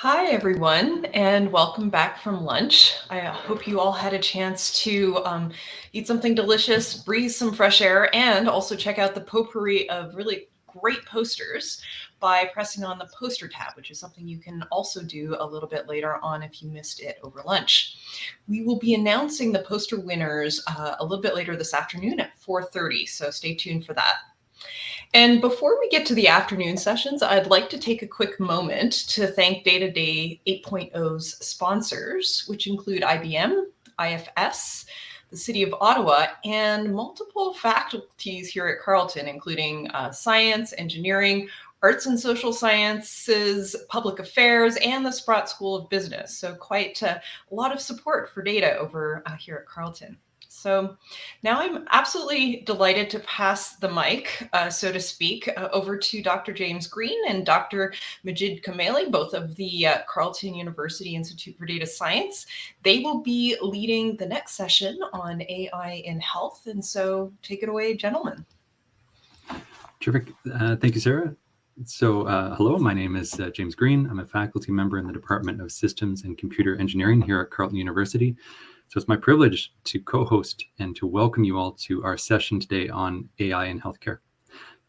Hi, everyone, and welcome back from lunch. I hope you all had a chance to eat something delicious, breathe some fresh air, and also check out the potpourri of really great posters by pressing on the poster tab, which is something you can also do a little bit later on if you missed it over lunch. We will be announcing the poster winners a little bit later this afternoon at 4:30, so stay tuned for that. And before we get to the afternoon sessions, I'd like to take a quick moment to thank Day to Day 8.0's sponsors, which include IBM, IFS, the City of Ottawa, and multiple faculties here at Carleton, including science, engineering, arts and social sciences, public affairs, and the Sprott School of Business. So quite a lot of support for data over here at Carleton. So now I'm absolutely delighted to pass the mic, so to speak, over to Dr. James Green and Dr. Majid Kamali, both of the Carleton University Institute for Data Science. They will be leading the next session on AI in health. And so take it away, gentlemen. Terrific. Thank you, Sarah. So hello, my name is James Green. I'm a faculty member in the Department of Systems and Computer Engineering here at Carleton University. So it's my privilege to co-host and to welcome you all to our session today on AI in healthcare.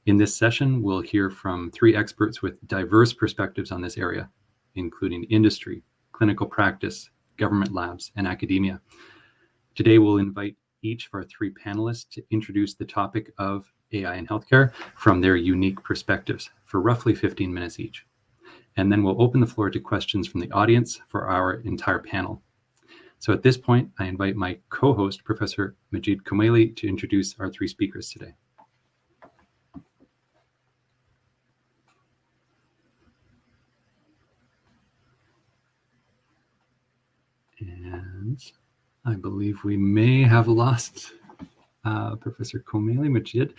In this session, we'll hear from three experts with diverse perspectives on this area, including industry, clinical practice, government labs, and academia. Today, we'll invite each of our three panelists to introduce the topic of AI in healthcare from their unique perspectives for roughly 15 minutes each. And then we'll open the floor to questions from the audience for our entire panel. So at this point, I invite my co-host, Professor Majid Kamali, to introduce our three speakers today. And I believe we may have lost Professor Kamali, Majid.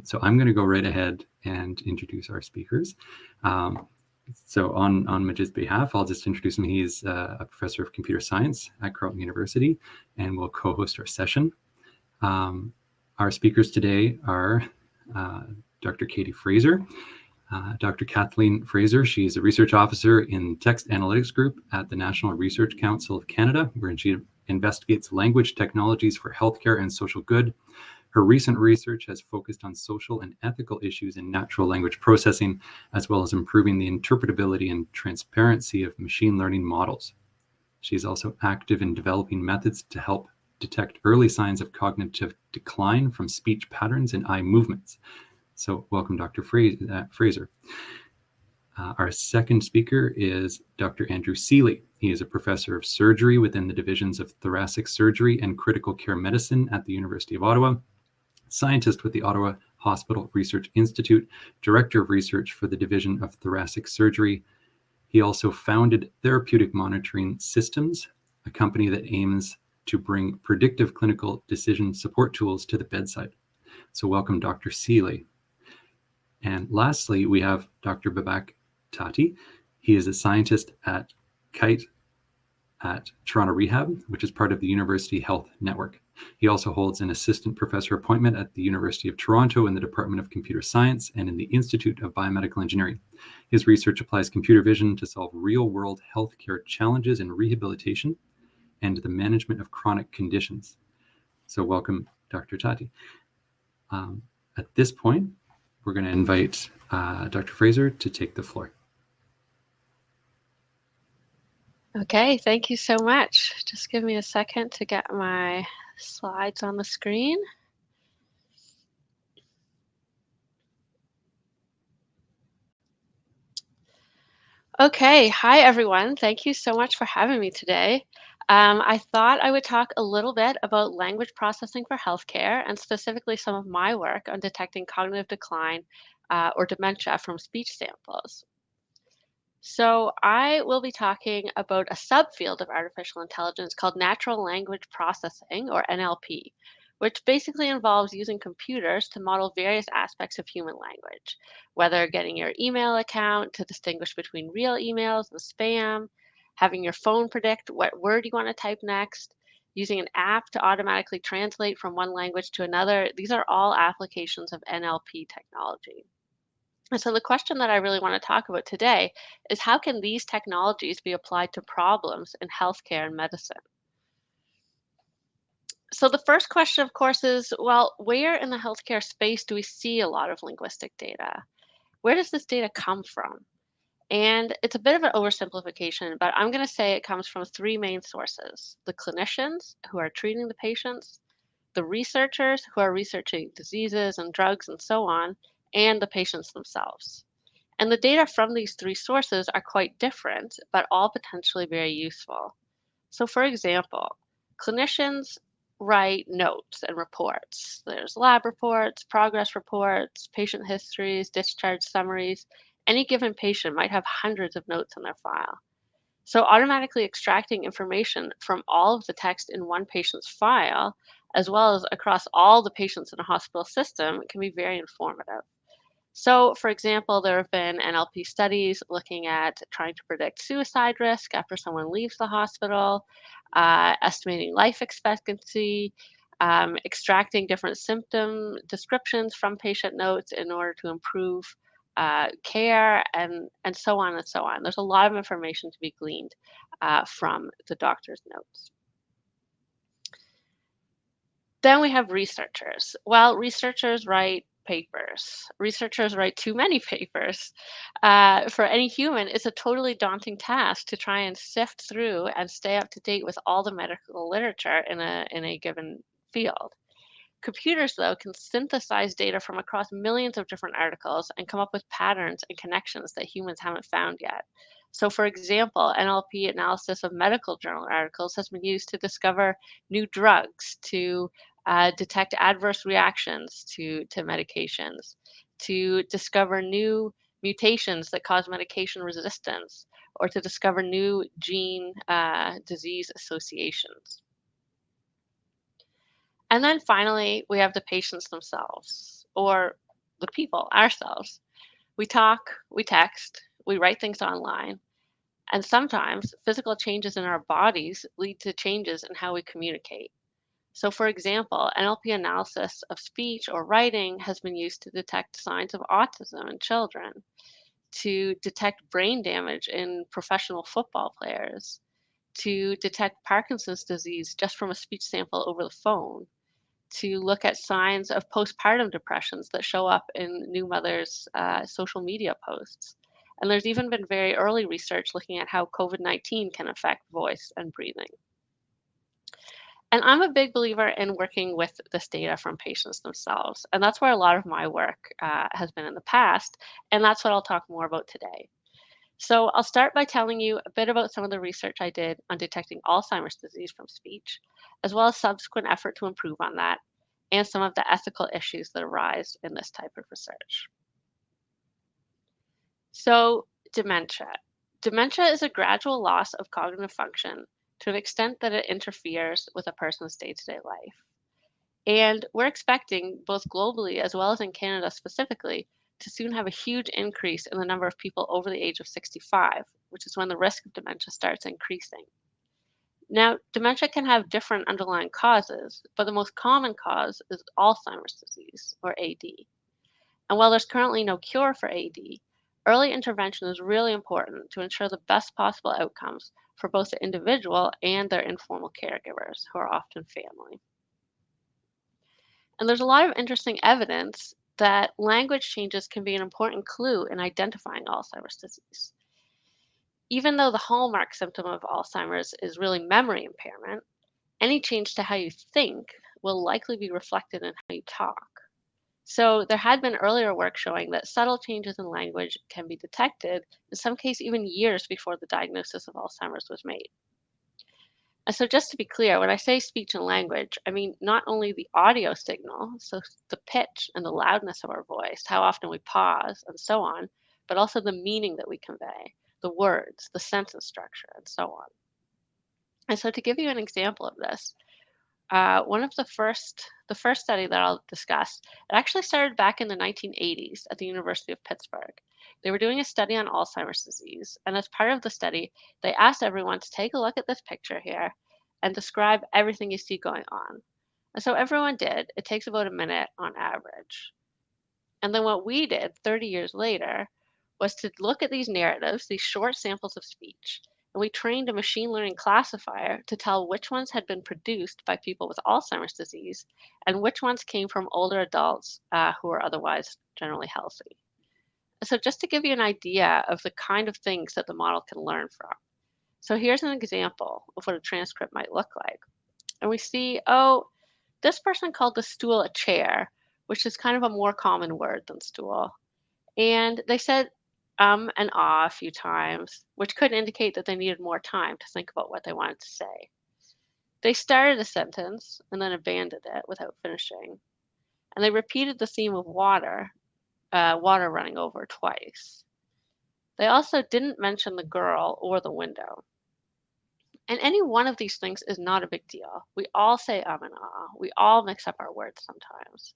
So I'm going to go right ahead and introduce our speakers. So on Majid's behalf, I'll just introduce him. He's a professor of computer science at Carleton University and will co-host our session. Our speakers today are Dr. Katie Fraser. Dr. Kathleen Fraser, she is a research officer in text analytics group at the National Research Council of Canada, where she investigates language technologies for healthcare and social good. Her recent research has focused on social and ethical issues in natural language processing, as well as improving the interpretability and transparency of machine learning models. She is also active in developing methods to help detect early signs of cognitive decline from speech patterns and eye movements. So welcome, Dr. Fraser. Our second speaker is Dr. Andrew Seeley. He is a professor of surgery within the divisions of thoracic surgery and critical care medicine at the University of Ottawa, scientist with the Ottawa Hospital Research Institute, director of research for the Division of Thoracic Surgery. He also founded Therapeutic Monitoring Systems, a company that aims to bring predictive clinical decision support tools to the bedside. So welcome, Dr. Seeley. And lastly, we have Dr. Babak Tati. He is a scientist at CUIDS at Toronto Rehab, which is part of the University Health Network. He also holds an assistant professor appointment at the University of Toronto in the Department of Computer Science and in the Institute of Biomedical Engineering. His research applies computer vision to solve real-world healthcare challenges in rehabilitation and the management of chronic conditions. So welcome, Dr. Tati. At this point, we're going to invite Dr. Fraser to take the floor. Okay, thank you so much. Just give me a second to get my slides on the screen. Okay, hi everyone. Thank you so much for having me today. I thought I would talk a little bit about language processing for healthcare and specifically some of my work on detecting cognitive decline or dementia from speech samples. So I will be talking about a subfield of artificial intelligence called natural language processing, or NLP, which basically involves using computers to model various aspects of human language, whether getting your email account to distinguish between real emails and spam, having your phone predict what word you want to type next, using an app to automatically translate from one language to another. These are all applications of NLP technology. And so the question that I really want to talk about today is how can these technologies be applied to problems in healthcare and medicine? So the first question, of course, is, well, where in the healthcare space do we see a lot of linguistic data? Where does this data come from? And it's a bit of an oversimplification, but I'm going to say it comes from three main sources: the clinicians who are treating the patients, the researchers who are researching diseases and drugs and so on, and the patients themselves. And the data from these three sources are quite different, but all potentially very useful. So, for example, clinicians write notes and reports. There's lab reports, progress reports, patient histories, discharge summaries. Any given patient might have hundreds of notes in their file. So, automatically extracting information from all of the text in one patient's file, as well as across all the patients in a hospital system, can be very informative. So, for example, there have been NLP studies looking at trying to predict suicide risk after someone leaves the hospital, estimating life expectancy, extracting different symptom descriptions from patient notes in order to improve care, and so on and so on. There's a lot of information to be gleaned from the doctor's notes. Then we have researchers. Well, researchers write papers. Researchers write too many papers. For any human, it's a totally daunting task to try and sift through and stay up to date with all the medical literature in a given field. Computers, though, can synthesize data from across millions of different articles and come up with patterns and connections that humans haven't found yet. So, for example, NLP analysis of medical journal articles has been used to discover new drugs, to detect adverse reactions to medications, to discover new mutations that cause medication resistance, or to discover new gene disease associations. And then finally, we have the patients themselves, or the people, ourselves. We talk, we text, we write things online, and sometimes physical changes in our bodies lead to changes in how we communicate. So, for example, NLP analysis of speech or writing has been used to detect signs of autism in children, to detect brain damage in professional football players, to detect Parkinson's disease just from a speech sample over the phone, to look at signs of postpartum depressions that show up in new mothers' social media posts. And there's even been very early research looking at how COVID-19 can affect voice and breathing. And I'm a big believer in working with this data from patients themselves. And that's where a lot of my work has been in the past. And that's what I'll talk more about today. So I'll start by telling you a bit about some of the research I did on detecting Alzheimer's disease from speech, as well as subsequent effort to improve on that, and some of the ethical issues that arise in this type of research. So, dementia. Dementia is a gradual loss of cognitive function to an extent that it interferes with a person's day to day life. And we're expecting, both globally as well as in Canada specifically, to soon have a huge increase in the number of people over the age of 65, which is when the risk of dementia starts increasing. Now, dementia can have different underlying causes, but the most common cause is Alzheimer's disease, or AD. And while there's currently no cure for AD, early intervention is really important to ensure the best possible outcomes for both the individual and their informal caregivers, who are often family. And there's a lot of interesting evidence that language changes can be an important clue in identifying Alzheimer's disease. Even though the hallmark symptom of Alzheimer's is really memory impairment, any change to how you think will likely be reflected in how you talk. So there had been earlier work showing that subtle changes in language can be detected, in some cases even years before the diagnosis of Alzheimer's was made. And so just to be clear, when I say speech and language, I mean not only the audio signal, so the pitch and the loudness of our voice, how often we pause, and so on, but also the meaning that we convey, the words, the sentence structure, and so on. And so to give you an example of this, one of the first study that I'll discuss, it actually started back in the 1980s at the University of Pittsburgh. They were doing a study on Alzheimer's disease, and as part of the study, they asked everyone to take a look at this picture here and describe everything you see going on. And so everyone did. It takes about a minute on average. And then what we did 30 years later was to look at these narratives, these short samples of speech, and we trained a machine learning classifier to tell which ones had been produced by people with Alzheimer's disease and which ones came from older adults who are otherwise generally healthy. So just to give you an idea of the kind of things that the model can learn from. So here's an example of what a transcript might look like. And we see, oh, this person called the stool a chair, which is kind of a more common word than stool. And they said and ah a few times, which could indicate that they needed more time to think about what they wanted to say. They started a sentence and then abandoned it without finishing. And they repeated the theme of water running over twice. They also didn't mention the girl or the window. And any one of these things is not a big deal. We all say and ah. We all mix up our words sometimes.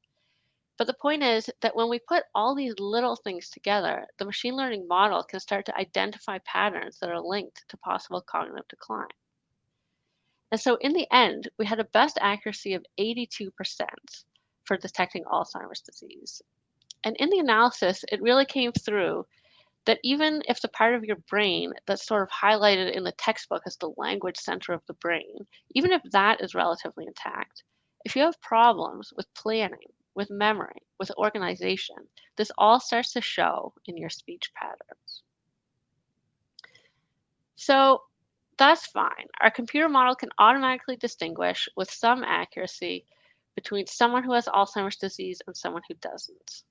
But the point is that when we put all these little things together, the machine learning model can start to identify patterns that are linked to possible cognitive decline. And so in the end, we had a best accuracy of 82% for detecting Alzheimer's disease. And in the analysis, it really came through that even if the part of your brain that's sort of highlighted in the textbook as the language center of the brain, even if that is relatively intact, if you have problems with planning, with memory, with organization, this all starts to show in your speech patterns. So that's fine. Our computer model can automatically distinguish with some accuracy between someone who has Alzheimer's disease and someone who doesn't.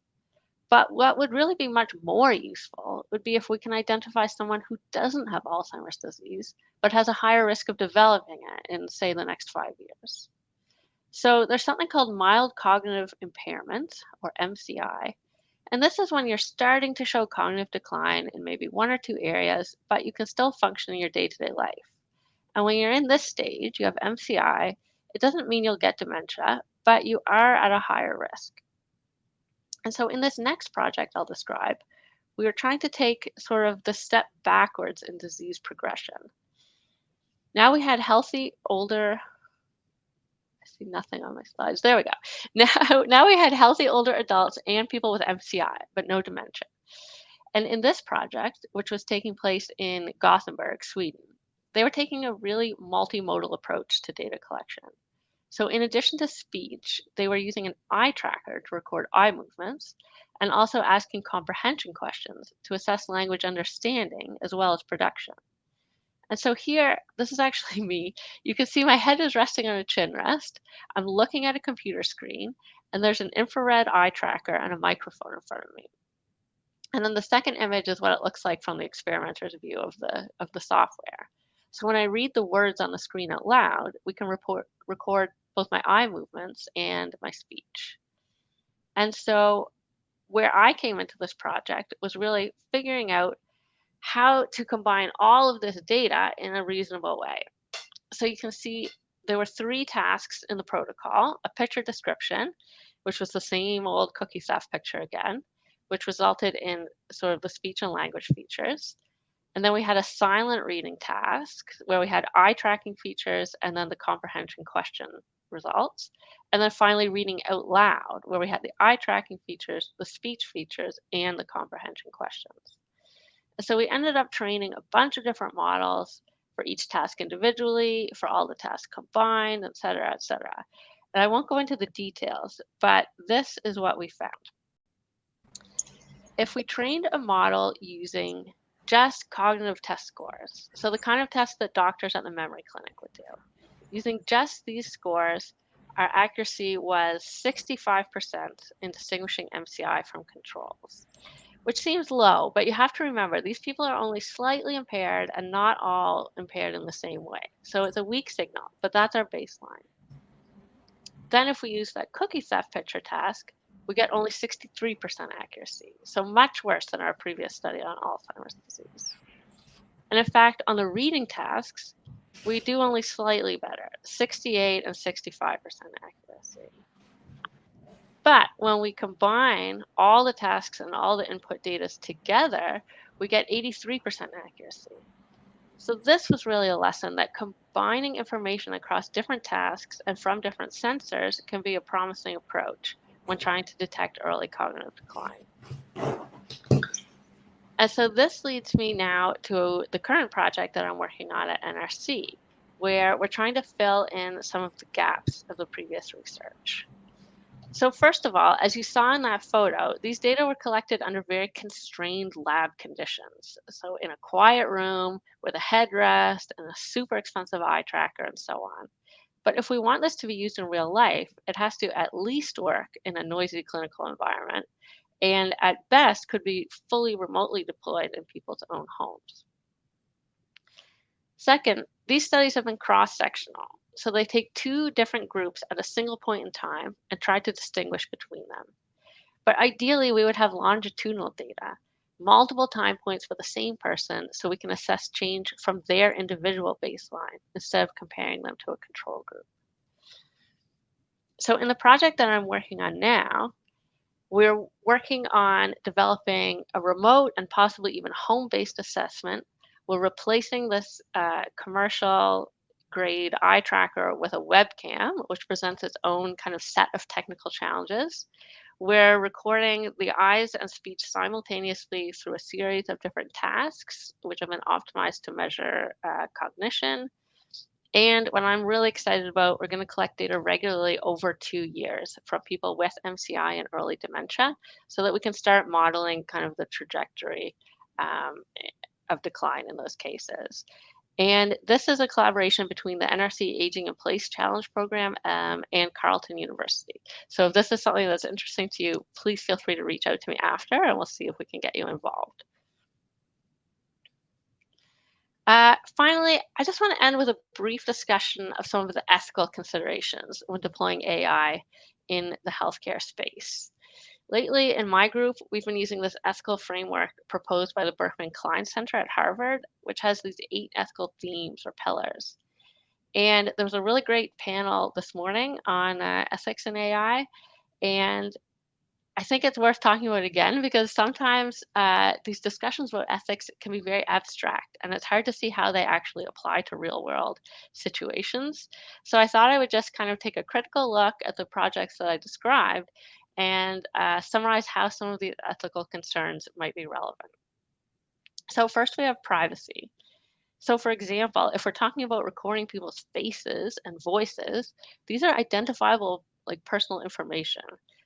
But what would really be much more useful would be if we can identify someone who doesn't have Alzheimer's disease, but has a higher risk of developing it in, say, the next 5 years. So there's something called mild cognitive impairment, or MCI. And this is when you're starting to show cognitive decline in maybe 1 or 2 areas, but you can still function in your day-to-day life. And when you're in this stage, you have MCI, it doesn't mean you'll get dementia, but you are at a higher risk. And so in this next project I'll describe, we were trying to take sort of the step backwards in disease progression. Now we had healthy older, I see nothing on my slides. There we go. Now we had healthy older adults and people with MCI, but no dementia. And in this project, which was taking place in Gothenburg, Sweden, they were taking a really multimodal approach to data collection. So in addition to speech, they were using an eye tracker to record eye movements and also asking comprehension questions to assess language understanding as well as production. And so here, this is actually me. You can see my head is resting on a chin rest. I'm looking at a computer screen, and there's an infrared eye tracker and a microphone in front of me. And then the second image is what it looks like from the experimenter's view of the software. So when I read the words on the screen out loud, we can record both my eye movements and my speech. And so where I came into this project was really figuring out how to combine all of this data in a reasonable way. So you can see there were 3 tasks in the protocol: a picture description, which was the same old cookie stuff picture again, which resulted in sort of the speech and language features. And then we had a silent reading task where we had eye tracking features and then the comprehension question results. And then finally reading out loud where we had the eye tracking features, the speech features, and the comprehension questions. And so we ended up training a bunch of different models for each task individually, for all the tasks combined, et cetera, et cetera. And I won't go into the details, but this is what we found. If we trained a model using just cognitive test scores, so the kind of tests that doctors at the memory clinic would do, using just these scores, our accuracy was 65% in distinguishing MCI from controls, which seems low, but you have to remember these people are only slightly impaired and not all impaired in the same way. So it's a weak signal, but that's our baseline. Then if we use that cookie theft picture task, we get only 63% accuracy, so much worse than our previous study on Alzheimer's disease. And in fact, on the reading tasks, we do only slightly better, 68 and 65% accuracy. But when we combine all the tasks and all the input data together, we get 83% accuracy. So this was really a lesson that combining information across different tasks and from different sensors can be a promising approach when trying to detect early cognitive decline. And so this leads me now to the current project that I'm working on at NRC, where we're trying to fill in some of the gaps of the previous research. So first of all, as you saw in that photo, these data were collected under very constrained lab conditions. So in a quiet room with a headrest and a super expensive eye tracker and so on. But if we want this to be used in real life, it has to at least work in a noisy clinical environment, and at best could be fully remotely deployed in people's own homes. Second, these studies have been cross-sectional. So they take two different groups at a single point in time and try to distinguish between them. But ideally, we would have longitudinal data, multiple time points for the same person, so we can assess change from their individual baseline instead of comparing them to a control group. So in the project that I'm working on now, we're working on developing a remote and possibly even home-based assessment. We're replacing this commercial grade eye tracker with a webcam, which presents its own kind of set of technical challenges. We're recording the eyes and speech simultaneously through a series of different tasks, which have been optimized to measure cognition. And what I'm really excited about, we're going to collect data regularly over 2 years from people with MCI and early dementia so that we can start modeling kind of the trajectory of decline in those cases. And this is a collaboration between the NRC Aging in Place Challenge Program and Carleton University. So if this is something that's interesting to you, please feel free to reach out to me after and we'll see if we can get you involved. Finally, I just want to end with a brief discussion of some of the ethical considerations when deploying AI in the healthcare space. Lately, in my group, we've been using this ethical framework proposed by the Berkman Klein Center at Harvard, which has these 8 ethical themes or pillars. And there was a really great panel this morning on ethics in AI, and I think it's worth talking about again because sometimes these discussions about ethics can be very abstract and it's hard to see how they actually apply to real world situations. So I thought I would just kind of take a critical look at the projects that I described and summarize how some of these ethical concerns might be relevant. So first we have privacy. So for example, if we're talking about recording people's faces and voices, these are identifiable like personal information.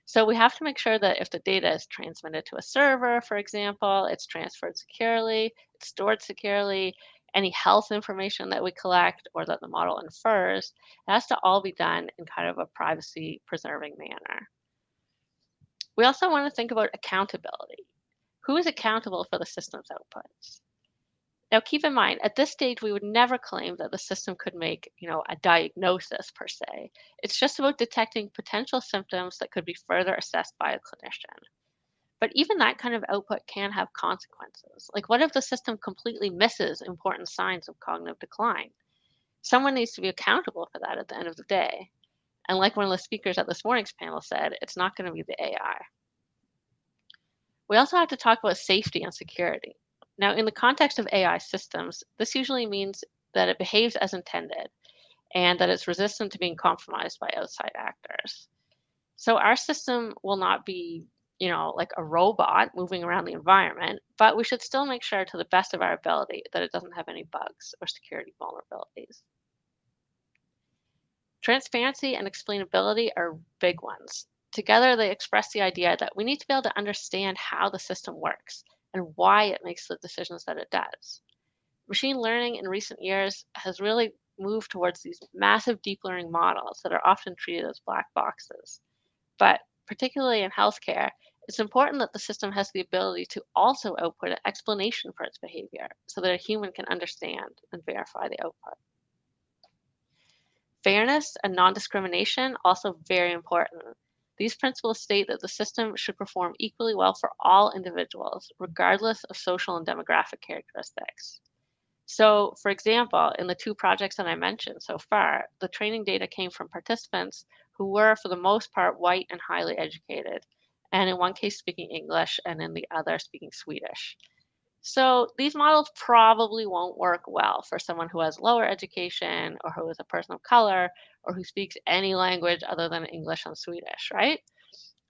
So we have to make sure that if the data is transmitted to a server, for example, it's transferred securely, it's stored securely, any health information that we collect or that the model infers, it has to all be done in kind of a privacy preserving manner. We also want to think about accountability. Who is accountable for the system's outputs? Now, keep in mind, at this stage, we would never claim that the system could make, a diagnosis per se. It's just about detecting potential symptoms that could be further assessed by a clinician. But even that kind of output can have consequences. Like, what if the system completely misses important signs of cognitive decline? Someone needs to be accountable for that at the end of the day. And like one of the speakers at this morning's panel said, it's not going to be the AI. We also have to talk about safety and security. Now, in the context of AI systems, this usually means that it behaves as intended and that it's resistant to being compromised by outside actors. So our system will not be, like a robot moving around the environment, but we should still make sure to the best of our ability that it doesn't have any bugs or security vulnerabilities. Transparency and explainability are big ones. Together, they express the idea that we need to be able to understand how the system works and why it makes the decisions that it does. Machine learning in recent years has really moved towards these massive deep learning models that are often treated as black boxes. But particularly in healthcare, it's important that the system has the ability to also output an explanation for its behavior so that a human can understand and verify the output. Fairness and non-discrimination, also very important. These principles state that the system should perform equally well for all individuals, regardless of social and demographic characteristics. So, for example, in the 2 projects that I mentioned so far, the training data came from participants who were, for the most part, white and highly educated, and in one case speaking English and in the other speaking Swedish. So these models probably won't work well for someone who has lower education or who is a person of color or who speaks any language other than English and Swedish, right?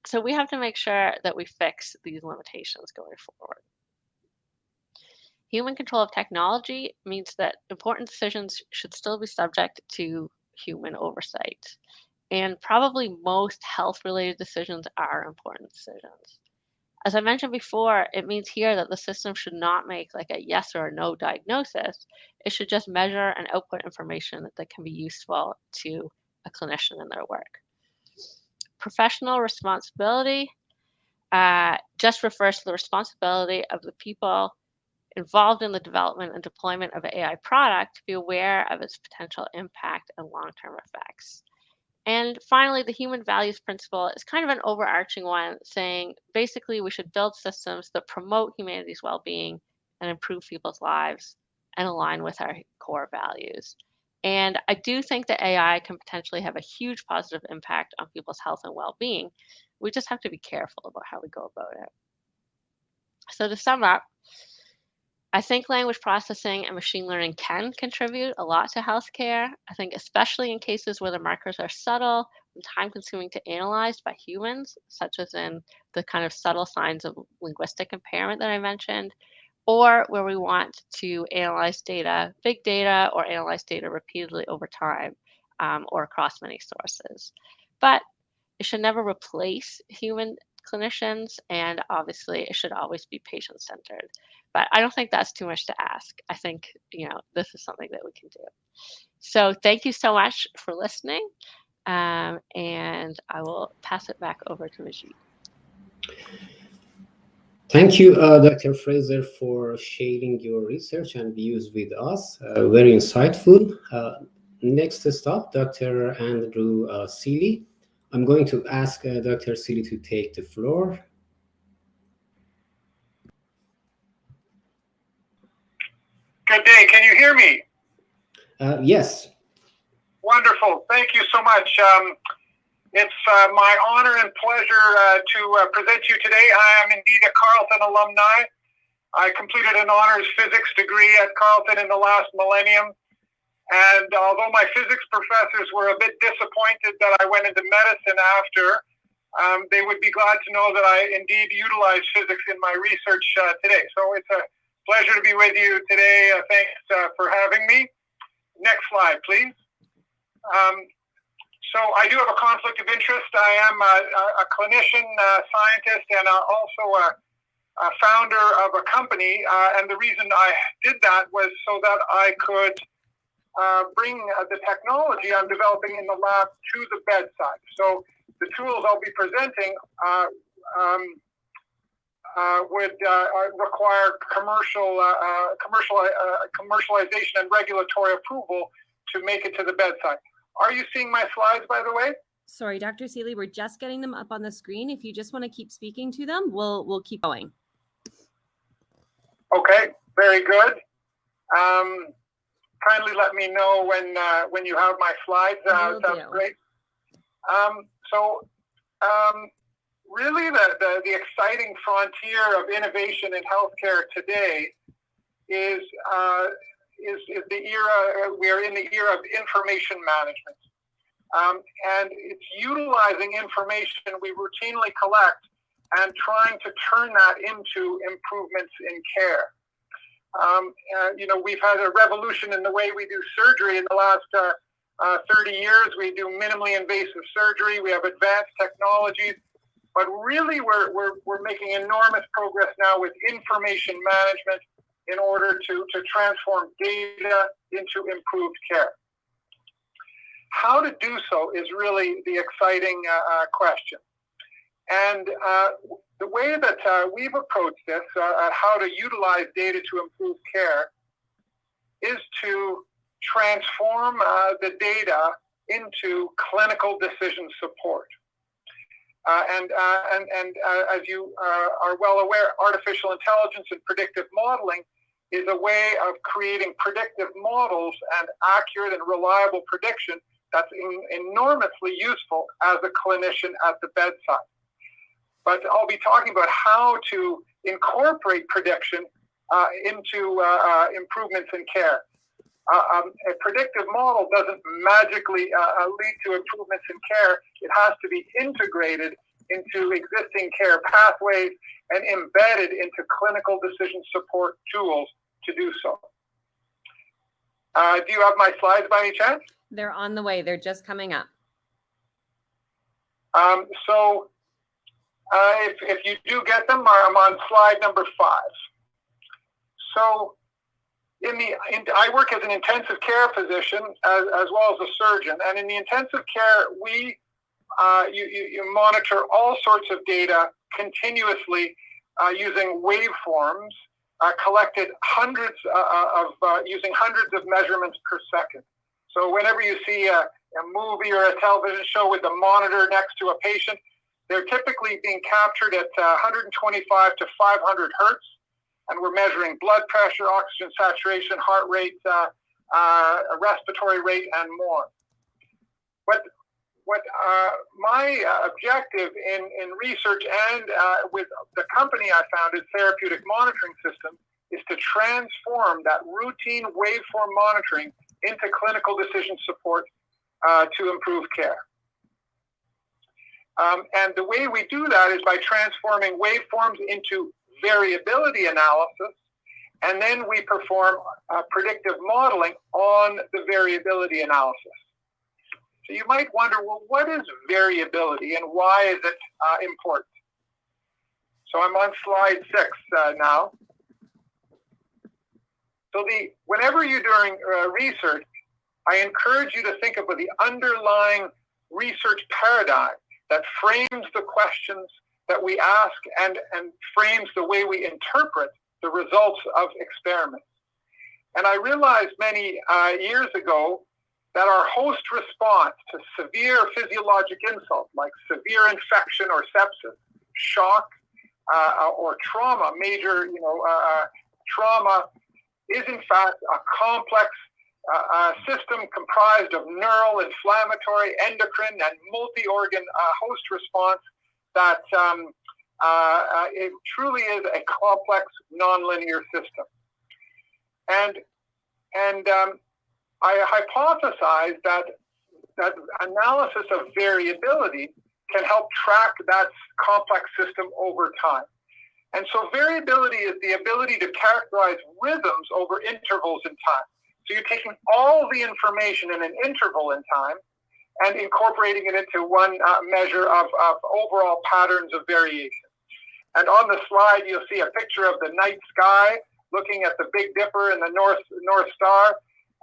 So we have to make sure that we fix these limitations going forward. Human control of technology means that important decisions should still be subject to human oversight. And probably most health-related decisions are important decisions. As I mentioned before, it means here that the system should not make like a yes or a no diagnosis. It should just measure and output information that can be useful to a clinician in their work. Professional responsibility just refers to the responsibility of the people involved in the development and deployment of an AI product to be aware of its potential impact and long-term effects. And finally, the human values principle is kind of an overarching one, saying basically we should build systems that promote humanity's well-being and improve people's lives and align with our core values. And I do think that AI can potentially have a huge positive impact on people's health and well-being. We just have to be careful about how we go about it. So to sum up, I think language processing and machine learning can contribute a lot to healthcare. I think especially in cases where the markers are subtle and time-consuming to analyze by humans, such as in the kind of subtle signs of linguistic impairment that I mentioned, or where we want to analyze data, big data, or analyze data repeatedly over time or across many sources. But it should never replace human clinicians, and obviously it should always be patient-centered. But I don't think that's too much to ask. I think, this is something that we can do. So thank you so much for listening, and I will pass it back over to Majid. Thank you, Dr. Fraser, for sharing your research and views with us. Very insightful. Next stop, Dr. Andrew Seeley. I'm going to ask Dr. Seeley to take the floor. Good day. Can you hear me? Yes. Wonderful. Thank you so much. It's my honor and pleasure to present to you today. I am indeed a Carleton alumni. I completed an honors physics degree at Carleton in the last millennium. And although my physics professors were a bit disappointed that I went into medicine after, they would be glad to know that I indeed utilize physics in my research today. So it's a pleasure to be with you today. Thanks for having me. Next slide, please. So I do have a conflict of interest. I am a clinician, scientist, and also a founder of a company. And the reason I did that was so that I could bring the technology I'm developing in the lab to the bedside. So the tools I'll be presenting would require commercialization and regulatory approval to make it to the bedside. Are you seeing my slides, by the way? Sorry, Dr. Seeley, we're just getting them up on the screen. If you just want to keep speaking to them, we'll keep going. Okay, very good. Kindly let me know when you have my slides. That's great. Really, the exciting frontier of innovation in healthcare today is the era. We are in the era of information management, and it's utilizing information we routinely collect and trying to turn that into improvements in care. We've had a revolution in the way we do surgery in the last 30 years. We do minimally invasive surgery. We have advanced technologies, but really we're making enormous progress now with information management in order to transform data into improved care. How to do so is really the exciting question. And the way that we've approached this, how to utilize data to improve care, is to transform the data into clinical decision support. And as you are well aware, artificial intelligence and predictive modeling is a way of creating predictive models and accurate and reliable prediction that's enormously useful as a clinician at the bedside. But I'll be talking about how to incorporate prediction into improvements in care. A predictive model doesn't magically lead to improvements in care. It has to be integrated into existing care pathways and embedded into clinical decision support tools to do so. Do you have my slides by any chance? They're on the way. They're just coming up. If you do get them, I'm on slide number 5. So I work as an intensive care physician as well as a surgeon, and in the intensive care, you monitor all sorts of data continuously using waveforms collected using hundreds of measurements per second. So whenever you see a movie or a television show with a monitor next to a patient, they're typically being captured at 125 to 500 hertz, and we're measuring blood pressure, oxygen saturation, heart rate, respiratory rate, and more. What my objective in research and with the company I founded, Therapeutic Monitoring System, is to transform that routine waveform monitoring into clinical decision support to improve care. And the way we do that is by transforming waveforms into variability analysis, and then we perform predictive modeling on the variability analysis. So you might wonder, well, what is variability and why is it important? So I'm on slide 6 now. So whenever you're doing research, I encourage you to think about the underlying research paradigm that frames the questions that we ask and frames the way we interpret the results of experiments. And I realized many years ago that our host response to severe physiologic insult, like severe infection or sepsis, shock, or trauma, major trauma, is in fact a complex system comprised of neural, inflammatory, endocrine, and multi-organ host response that it truly is a complex nonlinear system. And I hypothesized that analysis of variability can help track that complex system over time. And so variability is the ability to characterize rhythms over intervals in time. So you're taking all the information in an interval in time and incorporating it into one measure of overall patterns of variation. And on the slide, you'll see a picture of the night sky looking at the Big Dipper and the North Star.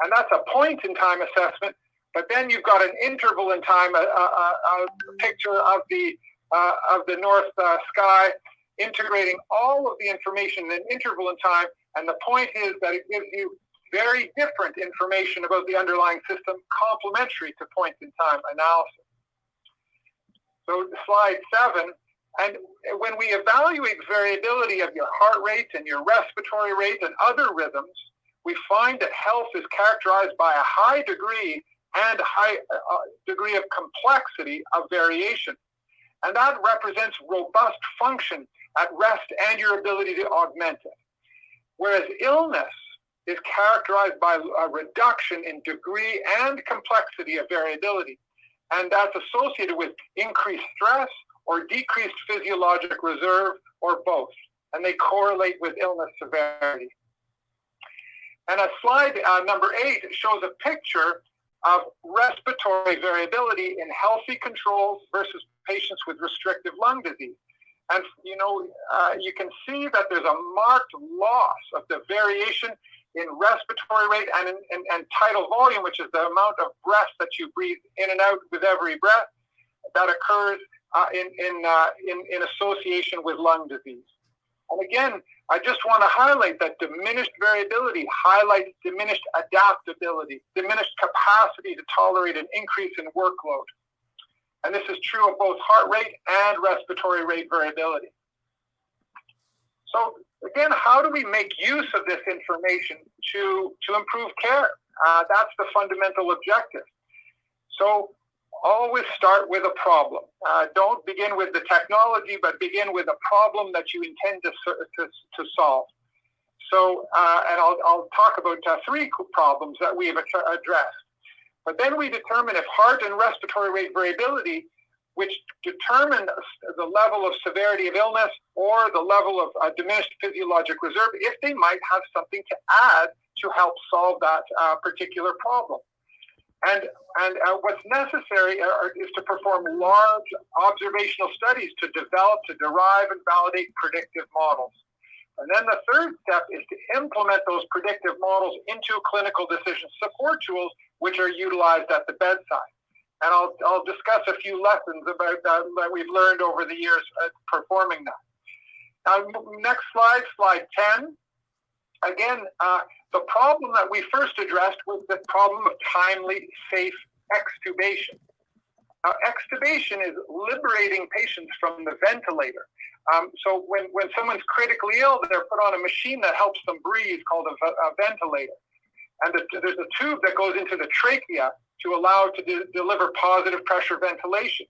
And that's a point in time assessment. But then you've got an interval in time, a picture of the North Sky, integrating all of the information in an interval in time. And the point is that it gives you very different information about the underlying system, complementary to point-in-time analysis. So slide 7, and when we evaluate variability of your heart rate and your respiratory rate and other rhythms, we find that health is characterized by a high degree and a high degree of complexity of variation. And that represents robust function at rest and your ability to augment it. Whereas illness is characterized by a reduction in degree and complexity of variability. And that's associated with increased stress or decreased physiologic reserve or both. And they correlate with illness severity. And slide number 8 shows a picture of respiratory variability in healthy controls versus patients with restrictive lung disease. And you can see that there's a marked loss of the variation in respiratory rate and tidal volume, which is the amount of breath that you breathe in and out with every breath, that occurs in association with lung disease. And again, I just want to highlight that diminished variability highlights diminished adaptability, diminished capacity to tolerate an increase in workload. And this is true of both heart rate and respiratory rate variability. So again, how do we make use of this information to improve care? That's the fundamental objective. So always start with a problem. Don't begin with the technology, but begin with a problem that you intend to solve. So, and I'll talk about 3 problems that we have addressed. But then we determine if heart and respiratory rate variability which determine the level of severity of illness or the level of diminished physiologic reserve if they might have something to add to help solve that particular problem. And what's necessary is to perform large observational studies to develop, to derive, and validate predictive models. And then the third step is to implement those predictive models into clinical decision support tools, which are utilized at the bedside. And I'll discuss a few lessons about that we've learned over the years performing that. Now, next slide, slide 10. Again, the problem that we first addressed was the problem of timely, safe extubation. Now, extubation is liberating patients from the ventilator. So when someone's critically ill, they're put on a machine that helps them breathe called a ventilator. And there's a tube that goes into the trachea to allow it to deliver positive pressure ventilation.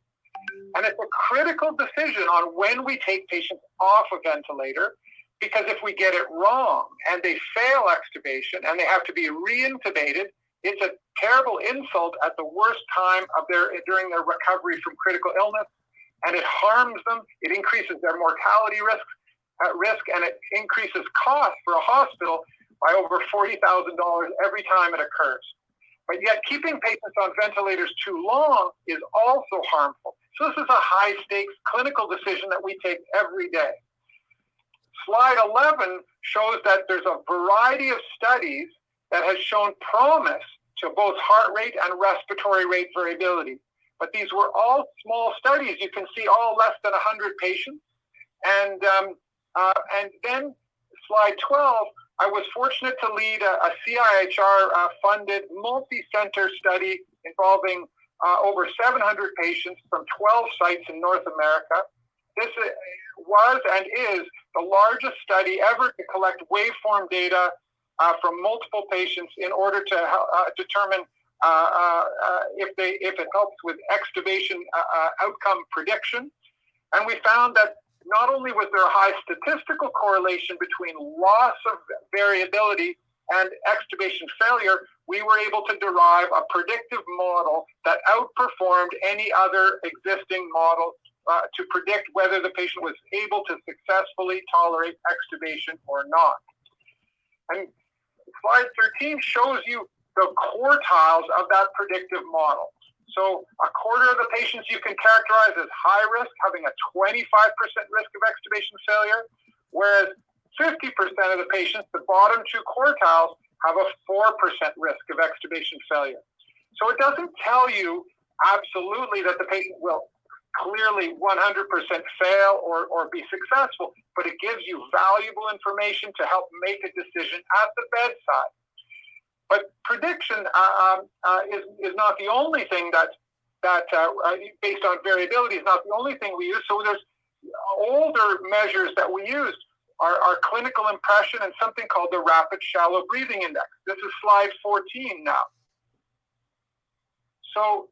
And it's a critical decision on when we take patients off a ventilator, because if we get it wrong and they fail extubation and they have to be re-intubated, it's a terrible insult at the worst time of during their recovery from critical illness, and it harms them. It increases their mortality risk, and it increases costs for a hospital by over $40,000 every time it occurs. But yet keeping patients on ventilators too long is also harmful. So this is a high-stakes clinical decision that we take every day. Slide 11 shows that there's a variety of studies that has shown promise to both heart rate and respiratory rate variability. But these were all small studies. You can see all less than 100 patients. And then slide 12, I was fortunate to lead a CIHR-funded multi-center study involving over 700 patients from 12 sites in North America. This was and is the largest study ever to collect waveform data from multiple patients in order to determine if it helps with extubation outcome prediction. And we found that not only was there a high statistical correlation between loss of variability and extubation failure, we were able to derive a predictive model that outperformed any other existing model to predict whether the patient was able to successfully tolerate extubation or not. And slide 13 shows you the quartiles of that predictive model. So a quarter of the patients you can characterize as high risk, having a 25% risk of extubation failure, whereas 50% of the patients, the bottom two quartiles, have a 4% risk of extubation failure. So it doesn't tell you absolutely that the patient will clearly 100% fail or be successful, but it gives you valuable information to help make a decision at the bedside. But prediction is not the only thing that based on variability is not the only thing we use. So there's older measures that we use are clinical impression and something called the rapid shallow breathing index. This is slide 14 now. So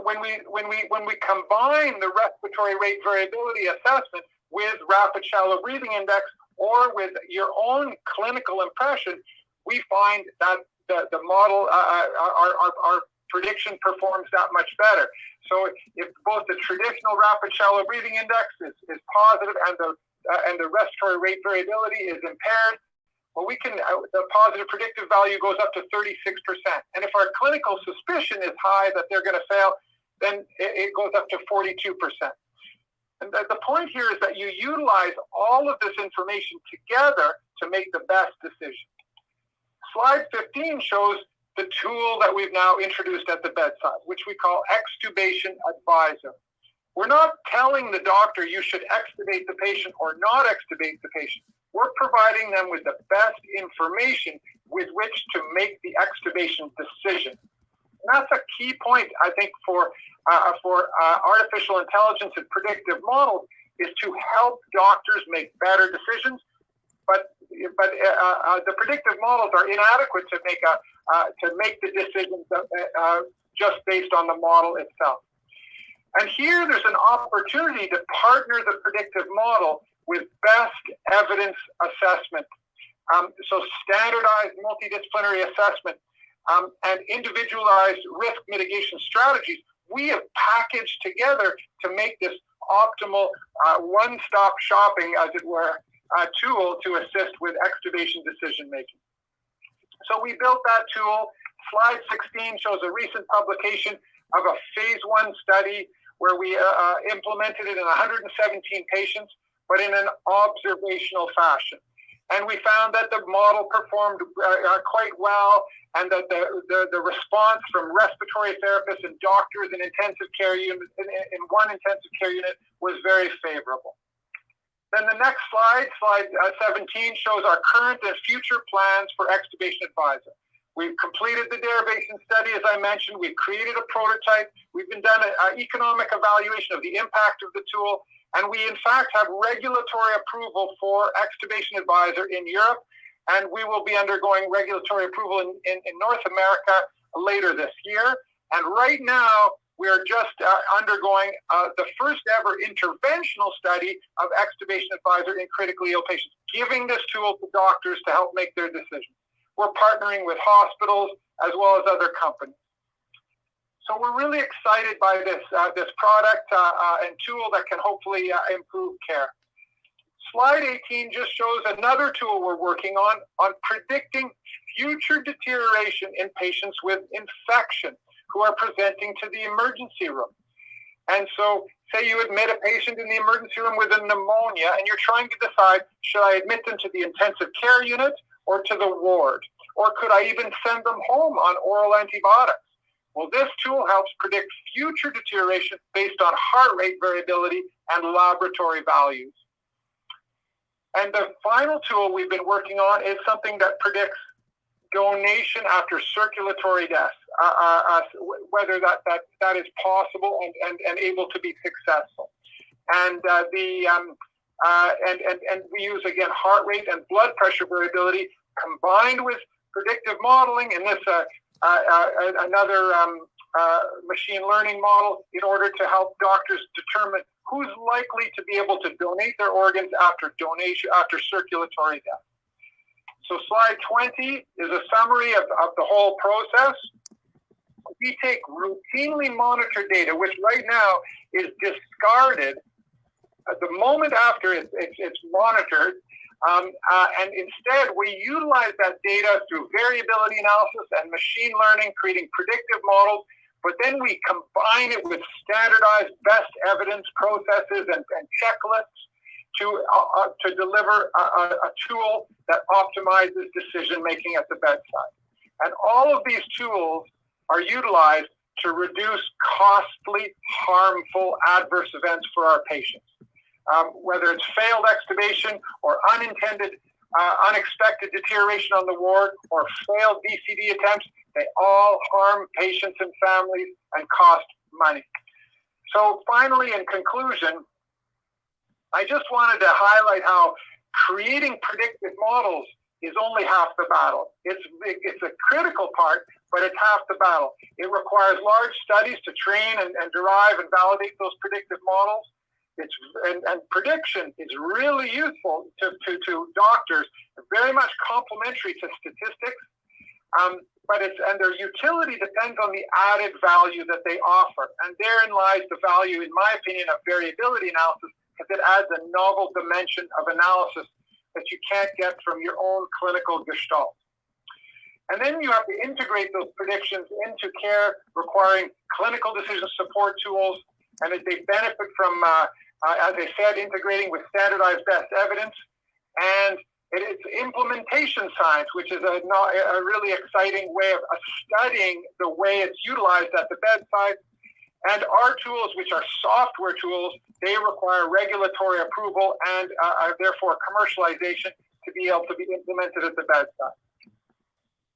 when we combine the respiratory rate variability assessment with rapid shallow breathing index or with your own clinical impression, we find that the model, our prediction performs that much better. So if both the traditional rapid shallow breathing index is positive and the respiratory rate variability is impaired, well, we can the positive predictive value goes up to 36%. And if our clinical suspicion is high that they're going to fail, then it goes up to 42%. And the point here is that you utilize all of this information together to make the best decision. Slide 15 shows the tool that we've now introduced at the bedside, which we call Extubation Advisor. We're not telling the doctor you should extubate the patient or not extubate the patient. We're providing them with the best information with which to make the extubation decision. And that's a key point, I think, for artificial intelligence and predictive models, is to help doctors make better decisions. But the predictive models are inadequate to make the decisions just based on the model itself. And here there's an opportunity to partner the predictive model with best evidence assessment. So standardized multidisciplinary assessment and individualized risk mitigation strategies we have packaged together to make this optimal one-stop shopping, as it were, tool to assist with extubation decision-making. So we built that tool. Slide 16 shows a recent publication of a phase 1 study where we implemented it in 117 patients, but in an observational fashion. And we found that the model performed quite well, and that the response from respiratory therapists and doctors in intensive care unit, in one intensive care unit, was very favorable. Then the next slide, slide 17, shows our current and future plans for Extubation Advisor. We've completed the derivation study, as I mentioned. We've created a prototype. We've done an economic evaluation of the impact of the tool. And we, in fact, have regulatory approval for Extubation Advisor in Europe. And we will be undergoing regulatory approval in North America later this year. And right now, we are just undergoing the first ever interventional study of Extubation Advisor in critically ill patients, giving this tool to doctors to help make their decisions. We're partnering with hospitals as well as other companies. So we're really excited by this product and tool that can hopefully improve care. Slide 18 just shows another tool we're working on predicting future deterioration in patients with infection who are presenting to the emergency room. And so say you admit a patient in the emergency room with a pneumonia, and you're trying to decide, should I admit them to the intensive care unit or to the ward? Or could I even send them home on oral antibiotics? Well, this tool helps predict future deterioration based on heart rate variability and laboratory values. And the final tool we've been working on is something that predicts donation after circulatory death, whether that is possible and able to be successful. And and we use, again, heart rate and blood pressure variability combined with predictive modeling, and this another machine learning model, in order to help doctors determine who's likely to be able to donate their organs after circulatory death. So slide 20 is a summary of the whole process. We take routinely monitored data, which right now is discarded at the moment after it's monitored, and instead we utilize that data through variability analysis and machine learning, creating predictive models, but then we combine it with standardized best evidence processes and checklists to deliver a tool that optimizes decision-making at the bedside. And all of these tools are utilized to reduce costly, harmful adverse events for our patients. Whether it's failed extubation or unintended, unexpected deterioration on the ward or failed DCD attempts, they all harm patients and families and cost money. So finally, in conclusion, I just wanted to highlight how creating predictive models is only half the battle. It's a critical part, but it's half the battle. It requires large studies to train and derive and validate those predictive models. And prediction is really useful to doctors, very much complementary to statistics, but their utility depends on the added value that they offer. And therein lies the value, in my opinion, of variability analysis, because it adds a novel dimension of analysis that you can't get from your own clinical gestalt. And then you have to integrate those predictions into care, requiring clinical decision support tools, and that they benefit from, as I said, integrating with standardized best evidence. And it's implementation science, which is a really exciting way of studying the way it's utilized at the bedside. And our tools, which are software tools, they require regulatory approval and therefore commercialization to be able to be implemented at the bedside.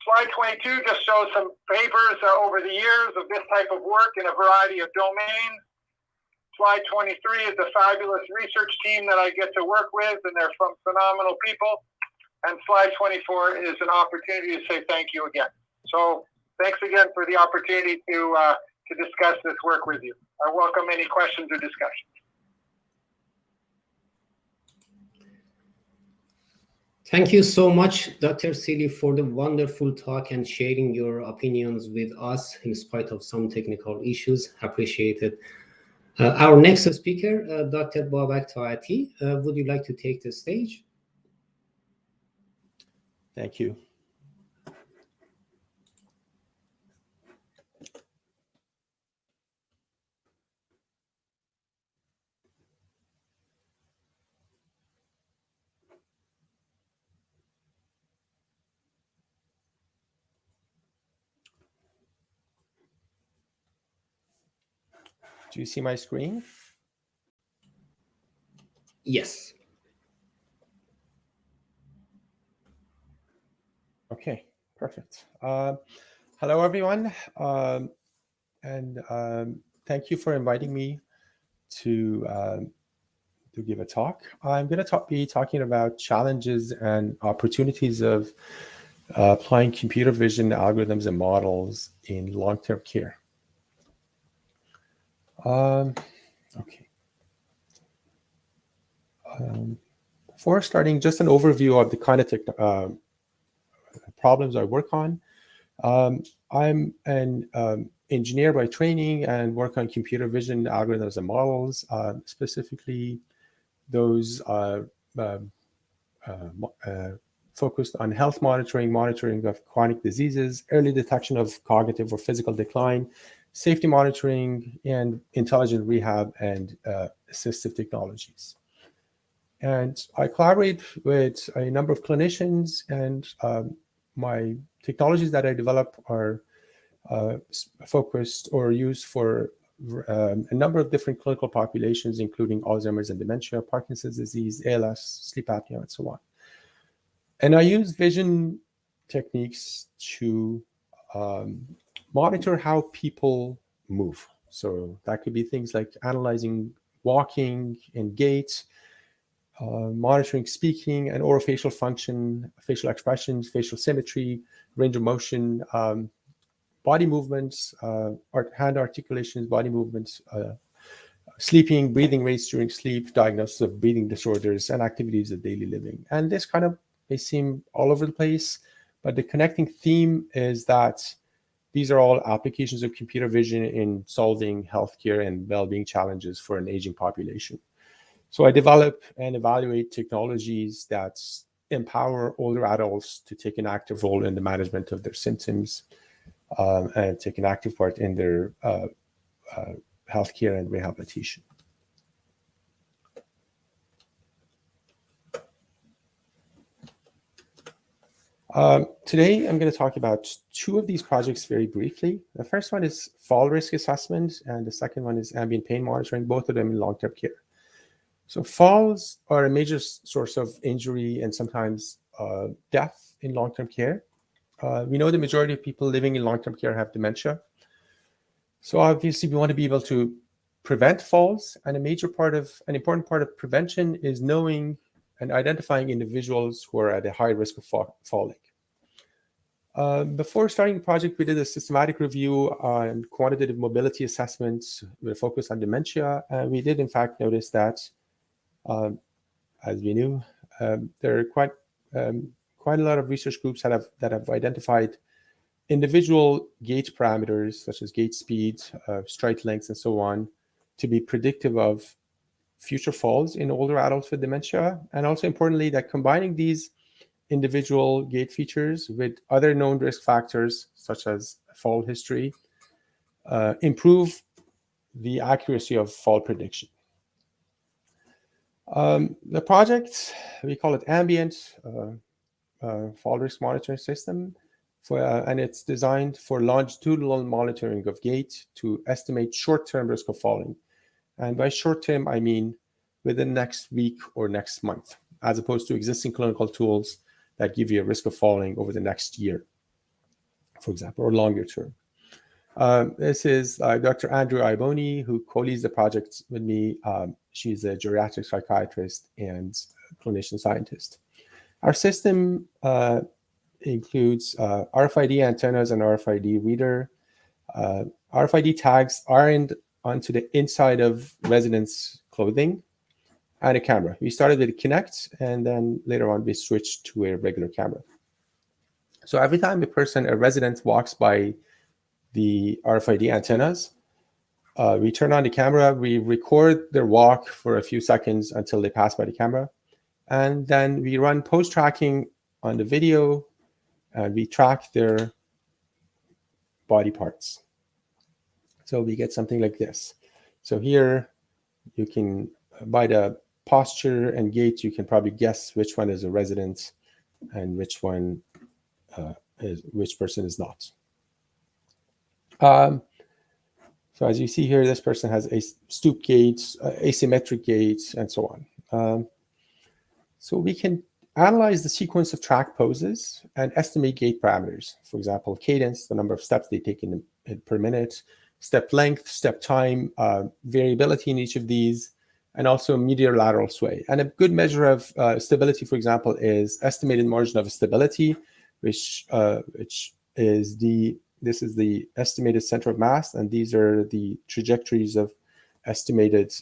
Slide 22 just shows some papers over the years of this type of work in a variety of domains. Slide 23 is the fabulous research team that I get to work with, and they're from phenomenal people. And slide 24 is an opportunity to say thank you again. So thanks again for the opportunity to discuss this work with you. I welcome any questions or discussions. Thank you so much, Dr. Seeley, for the wonderful talk and sharing your opinions with us in spite of some technical issues. Appreciate it. Our next speaker, Dr. Babak Taati, would you like to take the stage? Thank you. Do you see my screen? Yes. Okay, perfect. Hello, everyone. Thank you for inviting me to give a talk. I'm going to be talking about challenges and opportunities of applying computer vision algorithms and models in long-term care. Okay. Before starting, just an overview of the kind of problems I work on. I'm an engineer by training and work on computer vision algorithms and models, specifically those focused on health monitoring of chronic diseases, early detection of cognitive or physical decline, safety monitoring, and intelligent rehab and assistive technologies. And I collaborate with a number of clinicians, and my technologies that I develop are focused or used for a number of different clinical populations, including Alzheimer's and dementia, Parkinson's disease, ALS, sleep apnea, and so on. And I use vision techniques to monitor how people move. So that could be things like analyzing walking and gait, monitoring speaking and orofacial function, facial expressions, facial symmetry, range of motion, body movements, hand articulations, body movements, sleeping, breathing rates during sleep, diagnosis of breathing disorders, and activities of daily living. And this kind of may seem all over the place, but the connecting theme is that these are all applications of computer vision in solving healthcare and well-being challenges for an aging population. So I develop and evaluate technologies that empower older adults to take an active role in the management of their symptoms and take an active part in their healthcare and rehabilitation. Today, I'm going to talk about two of these projects very briefly. The first one is fall risk assessment, and the second one is ambient pain monitoring, both of them in long-term care. So falls are a major source of injury and sometimes death in long-term care. We know the majority of people living in long-term care have dementia. So obviously we want to be able to prevent falls, and an important part of prevention is knowing and identifying individuals who are at a high risk of falling. Before starting the project, we did a systematic review on quantitative mobility assessments with a focus on dementia, and we did in fact notice that, as we knew, there are quite a lot of research groups that have identified individual gait parameters such as gait speed, stride lengths, and so on, to be predictive of future falls in older adults with dementia. And also importantly, that combining these individual gait features with other known risk factors such as fall history improve the accuracy of fall prediction. The project, we call it Ambient Fall Risk Monitoring System, and it's designed for longitudinal monitoring of gait to estimate short-term risk of falling. And by short-term, I mean within next week or next month, as opposed to existing clinical tools that give you a risk of falling over the next year, for example, or longer term. This is Dr. Andrew Iboni, who co-leads the project with me. She's a geriatric psychiatrist and clinician scientist. Our system includes RFID antennas and RFID reader. RFID tags are onto the inside of residents' clothing, and a camera. We started with a Kinect, and then later on we switched to a regular camera. So every time a resident walks by the RFID antennas, we turn on the camera, we record their walk for a few seconds until they pass by the camera, and then we run post-tracking on the video, and we track their body parts. So we get something like this. So here you can, by the posture and gait, you can probably guess which one is a resident and which one which person is not. So as you see here, this person has a stoop gait, asymmetric gait, and so on. So we can analyze the sequence of track poses and estimate gait parameters. For example, cadence, the number of steps they take per minute, step length, step time, variability in each of these, and also medial lateral sway. And a good measure of stability, for example, is estimated margin of stability, which is this is the estimated center of mass, and these are the trajectories of estimated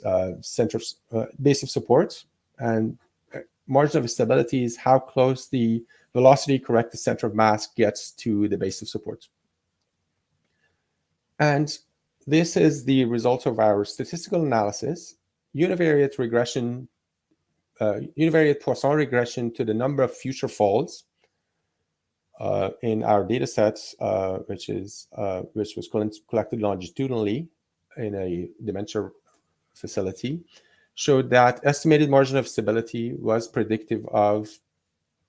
base of support. And margin of stability is how close the velocity corrected center of mass gets to the base of support. And this is the result of our statistical analysis, univariate Poisson regression to the number of future falls in our data sets, which was collected longitudinally in a dementia facility, showed that estimated margin of stability was predictive of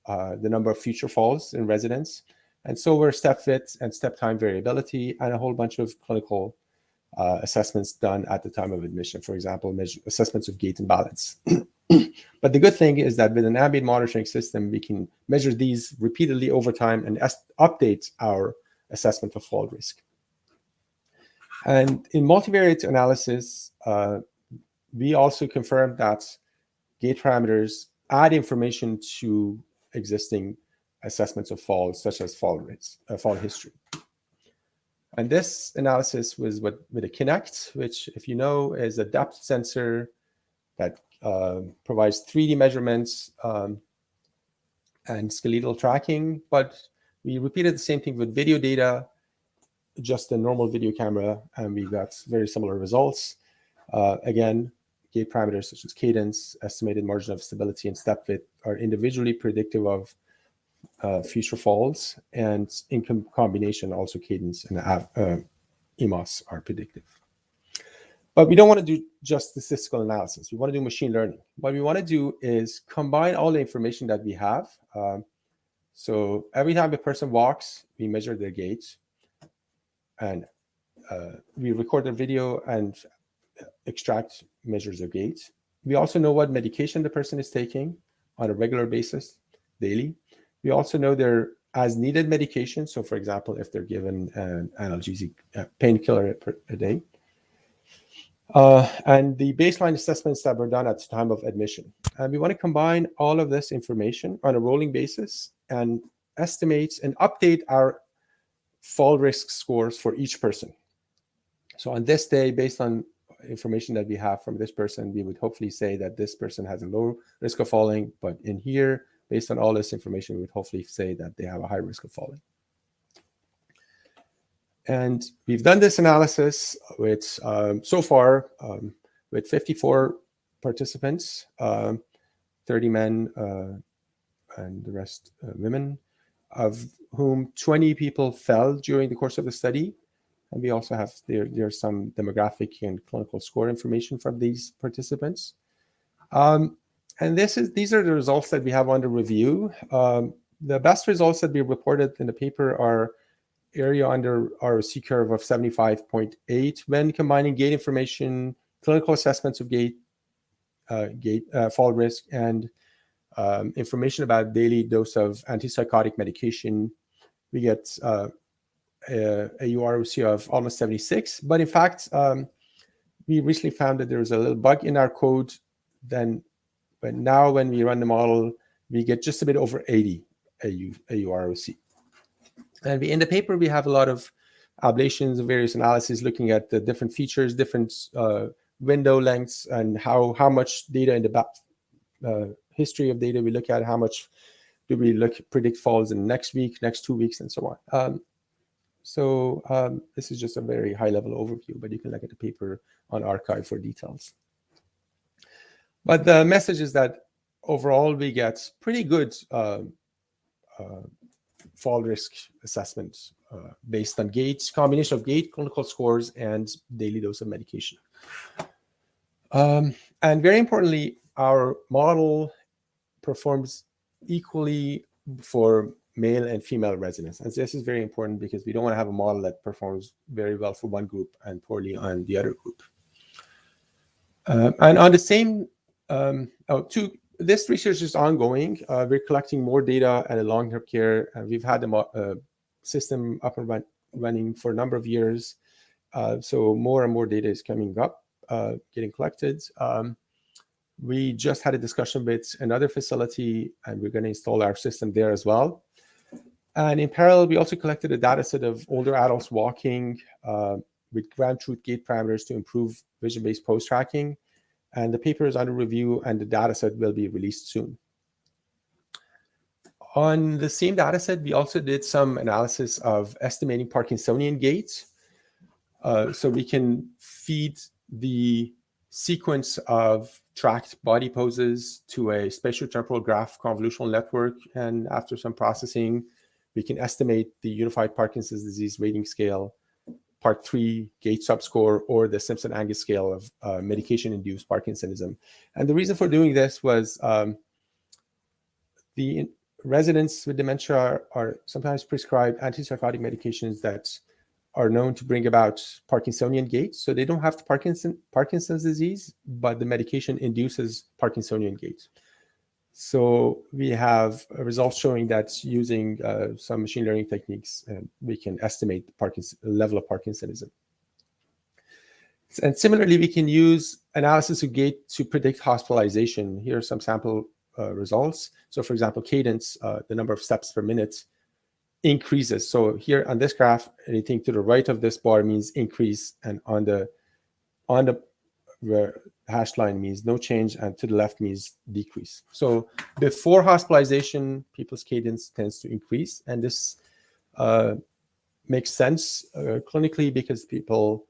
the number of future falls in residents, and so were step fit and step time variability, and a whole bunch of clinical assessments done at the time of admission. For example, assessments of gait and balance. But the good thing is that with an ambient monitoring system, we can measure these repeatedly over time and update our assessment of fall risk. And in multivariate analysis, we also confirmed that gait parameters add information to existing assessments of falls, such as fall rates, fall history. And this analysis was with a Kinect, which, if you know, is a depth sensor that provides 3D measurements and skeletal tracking. But we repeated the same thing with video data, just a normal video camera, and we got very similar results. Again, gait parameters such as cadence, estimated margin of stability, and step width are individually predictive of future falls, and in combination, also cadence and EMOS are predictive. But we don't want to do just statistical analysis. We want to do machine learning. What we want to do is combine all the information that we have. So every time a person walks, we measure their gait, and we record their video and extract measures of gait. We also know what medication the person is taking on a regular basis, daily. We also know their as-needed medication. So, for example, if they're given an analgesic painkiller a day. And the baseline assessments that were done at the time of admission. And we want to combine all of this information on a rolling basis and estimate and update our fall risk scores for each person. So on this day, based on information that we have from this person, we would hopefully say that this person has a low risk of falling. But in here, based on all this information, we would hopefully say that they have a high risk of falling. And we've done this analysis with, so far, with 54 participants, 30 men and the rest women, of whom 20 people fell during the course of the study. And we also have, there's some demographic and clinical score information from these participants. And these are the results that we have under review. The best results that we reported in the paper are area under ROC curve of 75.8 when combining gait information, clinical assessments of gait, fall risk, and information about daily dose of antipsychotic medication. We get a UROC of almost 76. But in fact, we recently found that there's a little bug in our code. But now when we run the model, we get just a bit over 80 AUROC. And in the paper, we have a lot of ablations and various analyses looking at the different features, different window lengths and how much data in the back history of data we look at, how much do we predict falls in next week, next 2 weeks, and so on. This is just a very high-level overview, but you can look at the paper on arXiv for details. But the message is that overall we get pretty good fall risk assessments based on GATE, combination of GATE clinical scores and daily dose of medication. And very importantly, our model performs equally for male and female residents. And this is very important because we don't want to have a model that performs very well for one group and poorly on the other group. And on the same, this research is ongoing. We're collecting more data at a long-term care. We've had the system up and running for a number of years. So more and more data is coming up, getting collected. We just had a discussion with another facility, and we're going to install our system there as well. And in parallel, we also collected a data set of older adults walking with ground truth gait parameters to improve vision-based pose tracking. And the paper is under review, and the data set will be released soon. On the same data set, we also did some analysis of estimating Parkinsonian gait. So we can feed the sequence of tracked body poses to a spatiotemporal graph convolutional network. And after some processing, we can estimate the Unified Parkinson's Disease Rating Scale, Part 3 gait subscore, or the Simpson-Angus scale of medication-induced Parkinsonism. And the reason for doing this was the residents with dementia are sometimes prescribed antipsychotic medications that are known to bring about Parkinsonian gait. So they don't have Parkinson's disease, but the medication induces Parkinsonian gait. So we have results showing that using some machine learning techniques, we can estimate the level of Parkinsonism. And similarly, we can use analysis of gait to predict hospitalization. Here are some sample results. So for example, cadence, the number of steps per minute, increases. So here on this graph, anything to the right of this bar means increase, and on the hash line means no change, and to the left means decrease. So before hospitalization, people's cadence tends to increase, and this makes sense clinically because people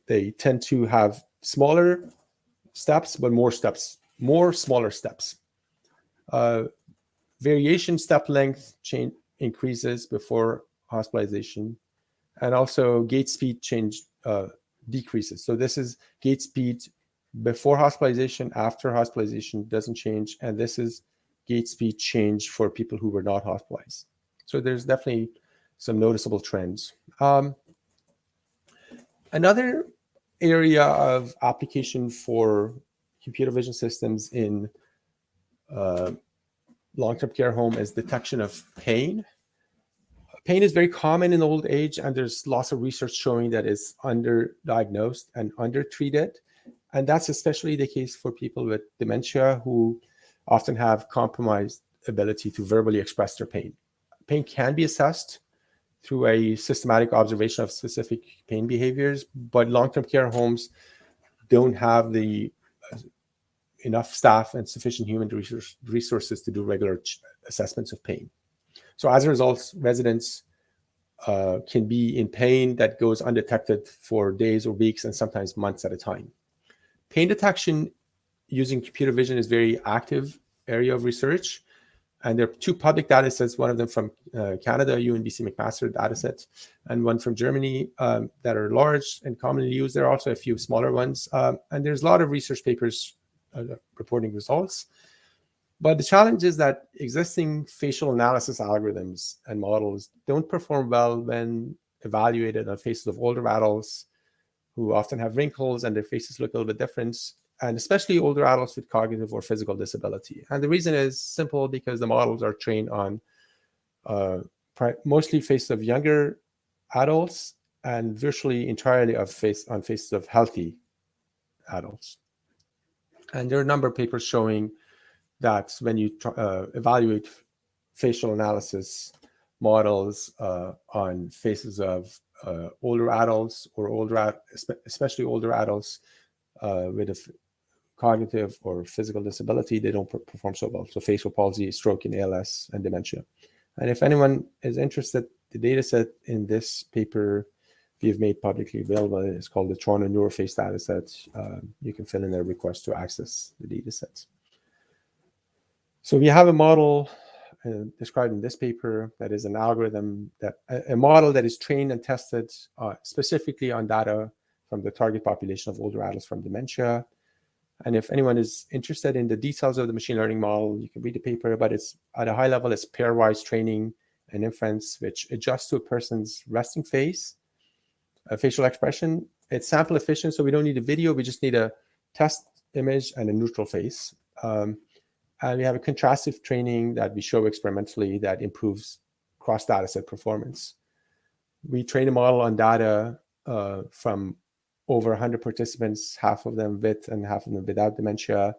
they tend to have smaller steps, but more smaller steps. Variation step length increases before hospitalization, and also gait speed change decreases. So this is gait speed before hospitalization, after hospitalization doesn't change, and this is gait speed change for people who were not hospitalized. So there's definitely some noticeable trends. Another area of application for computer vision systems in long-term care home is detection of pain. Pain is very common in old age, and there's lots of research showing that it's underdiagnosed and undertreated. And that's especially the case for people with dementia who often have compromised ability to verbally express their pain. Pain can be assessed through a systematic observation of specific pain behaviors, but long-term care homes don't have the enough staff and sufficient human resources to do regular assessments of pain. So as a result, residents can be in pain that goes undetected for days or weeks and sometimes months at a time. Pain detection using computer vision is a very active area of research. And there are two public data sets, one of them from Canada, UNBC McMaster data set, and one from Germany that are large and commonly used. There are also a few smaller ones. And there's a lot of research papers reporting results. But the challenge is that existing facial analysis algorithms and models don't perform well when evaluated on faces of older adults who often have wrinkles and their faces look a little bit different, and especially older adults with cognitive or physical disability. And the reason is simple, because the models are trained on mostly faces of younger adults and virtually entirely on faces of healthy adults. And there are a number of papers showing that when you evaluate facial analysis models on faces of older adults or especially older adults with a cognitive or physical disability, they don't perform so well. So facial palsy, stroke, and ALS, and dementia. And if anyone is interested, the data set in this paper we've made publicly available is called the Toronto Neuroface data set. You can fill in a request to access the data sets. So we have a model described in this paper that is an algorithm, that a model that is trained and tested specifically on data from the target population of older adults from dementia. And if anyone is interested in the details of the machine learning model, you can read the paper, but it's at a high level, it's pairwise training and inference, which adjusts to a person's resting face, facial expression. It's sample efficient, so we don't need a video. We just need a test image and a neutral face. And we have a contrastive training that we show experimentally that improves cross data set performance. We train a model on data from over 100 participants, half of them with and half of them without dementia,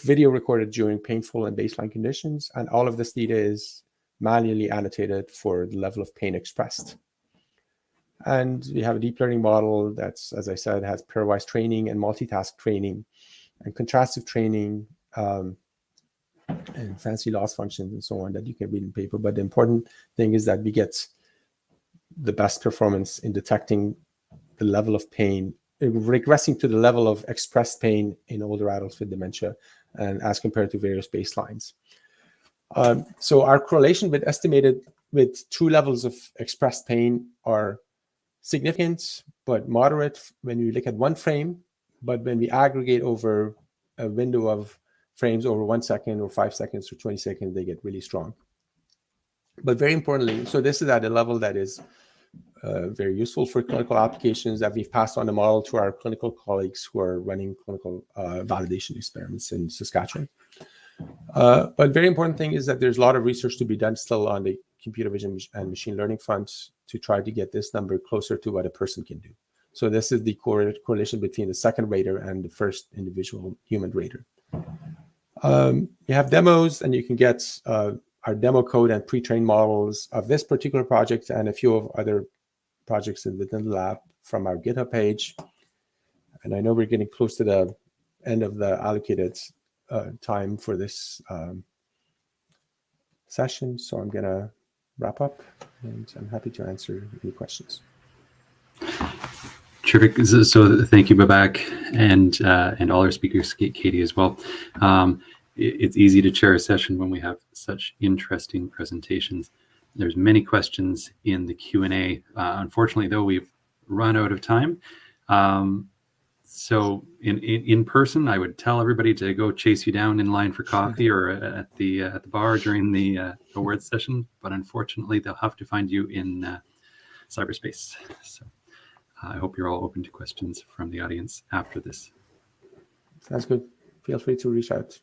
video recorded during painful and baseline conditions. And all of this data is manually annotated for the level of pain expressed. And we have a deep learning model that's, as I said, has pairwise training and multitask training and contrastive training, and fancy loss functions and so on that you can read in paper. But the important thing is that we get the best performance in detecting the level of pain, regressing to the level of expressed pain in older adults with dementia, and as compared to various baselines. So our correlation with true levels of expressed pain are significant, but moderate when you look at one frame. But when we aggregate over a window of frames over 1 second or 5 seconds or 20 seconds, they get really strong. But very importantly, so this is at a level that is very useful for clinical applications that we've passed on the model to our clinical colleagues who are running clinical validation experiments in Saskatchewan. But very important thing is that there's a lot of research to be done still on the computer vision and machine learning fronts to try to get this number closer to what a person can do. So this is the correlation between the second rater and the first individual human rater. You have demos, and you can get our demo code and pre-trained models of this particular project and a few of other projects within the lab from our GitHub page. And I know we're getting close to the end of the allocated time for this session, so I'm going to wrap up, and I'm happy to answer any questions. Terrific. So thank you, Babak, and all our speakers, Katie as well. It's easy to chair a session when we have such interesting presentations. There's many questions in the Q&A. Unfortunately, though, we've run out of time. So in person, I would tell everybody to go chase you down in line for coffee or at the bar during the awards session. But unfortunately, they'll have to find you in cyberspace. So I hope you're all open to questions from the audience after this. Sounds good. Feel free to reach out.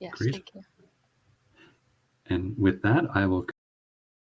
Yes, Great. thank you. And with that, I will